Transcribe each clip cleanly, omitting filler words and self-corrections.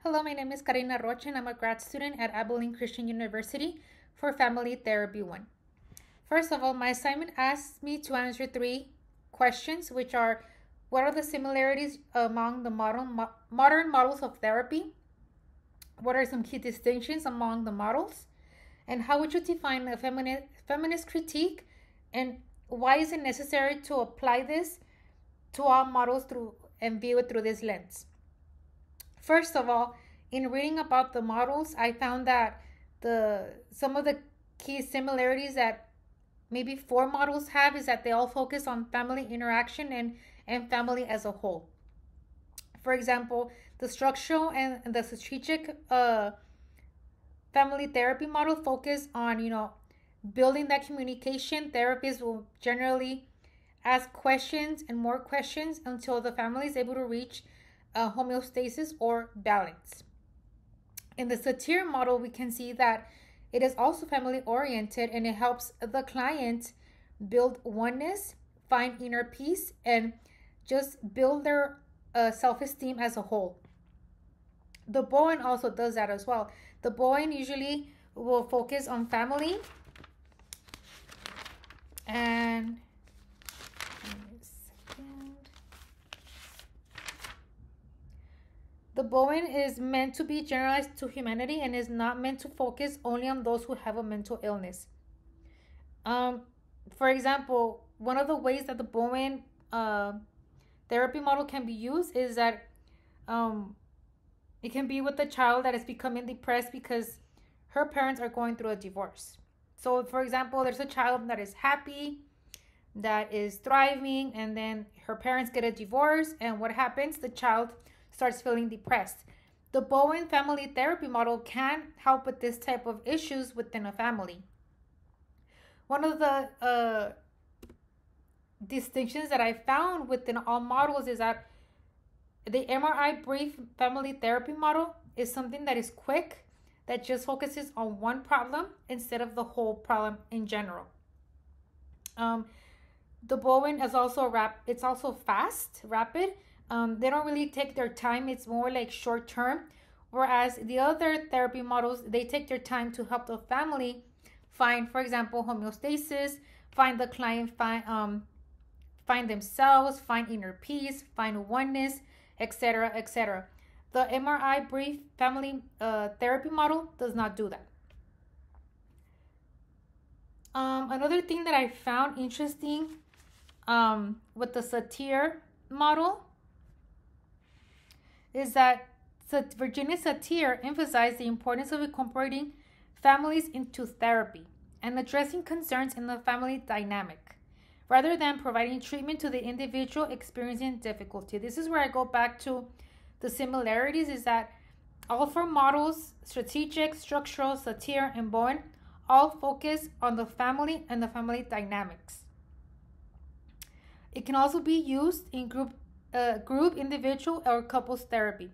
Hello, my name is Karina Rocha and I'm a grad student at Abilene Christian University for Family Therapy 1. First of all, my assignment asks me to answer three questions, which are what are the similarities among the modern models of therapy? What are some key distinctions among the models? And how would you define a feminist critique? And why is it necessary to apply this to all models through and view it through this lens? First of all, in reading about the models, I found that the some of the key similarities that maybe four models have is that they all focus on family interaction and family as a whole. For example, the structural and the strategic family therapy model focus on building that communication. Therapists will generally ask questions and more questions until the family is able to reach homeostasis or balance. In the Satir model, we can see that it is also family oriented and it helps the client build oneness, find inner peace, and just build their self esteem as a whole. The Bowen also does that as well. The Bowen usually will focus on family and the Bowen is meant to be generalized to humanity and is not meant to focus only on those who have a mental illness. For example, one of the ways that the Bowen therapy model can be used is that it can be with a child that is becoming depressed because her parents are going through a divorce. So, for example, there's a child that is happy, that is thriving, and then her parents get a divorce, and what happens? The child starts feeling depressed. The Bowen family therapy model can help with this type of issues within a family. One of the distinctions that I found within all models is that the MRI brief family therapy model is something that is quick, that just focuses on one problem instead of the whole problem in general. The Bowen is also it's also fast, rapid. They don't really take their time. It's more like short term. Whereas the other therapy models, they take their time to help the family find, for example, homeostasis, find the client, find themselves, find inner peace, find oneness, etc., etc. The MRI brief family therapy model does not do that. Another thing that I found interesting with the Satir model is that Virginia Satir emphasized the importance of incorporating families into therapy and addressing concerns in the family dynamic, rather than providing treatment to the individual experiencing difficulty. This is where I go back to the similarities, is that all four models, strategic, structural, Satir, and Bowen, all focus on the family and the family dynamics. It can also be used in group, individual, or couples therapy.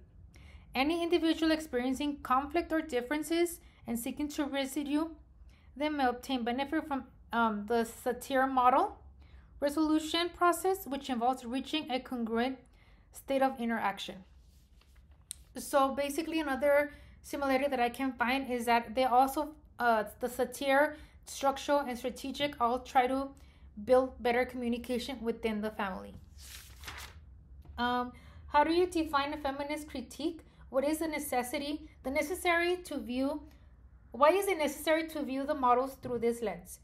Any individual experiencing conflict or differences and seeking to resolve them may obtain benefit from the Satir model resolution process, which involves reaching a congruent state of interaction. So basically, another similarity that I can find is that they also, the Satir, structural, and strategic, all try to build better communication within the family. How do you define a feminist critique? What is the necessary? Why is it necessary to view the models through this lens?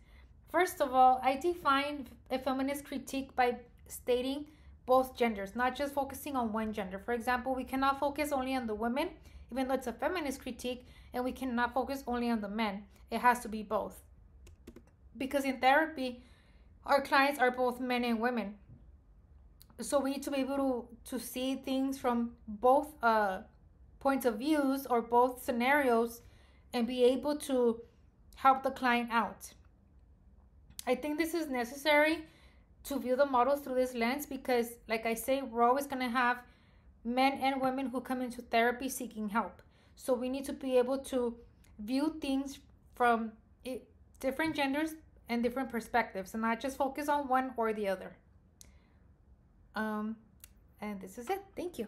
First of all, I define a feminist critique by stating both genders, not just focusing on one gender. For example, we cannot focus only on the women, even though it's a feminist critique, and we cannot focus only on the men. It has to be both. Because in therapy, our clients are both men and women. So we need to be able to see things from both points of views or both scenarios and be able to help the client out. I think this is necessary to view the models through this lens because, like I say, we're always going to have men and women who come into therapy seeking help. So we need to be able to view things from different genders and different perspectives and not just focus on one or the other. And this is it. Thank you.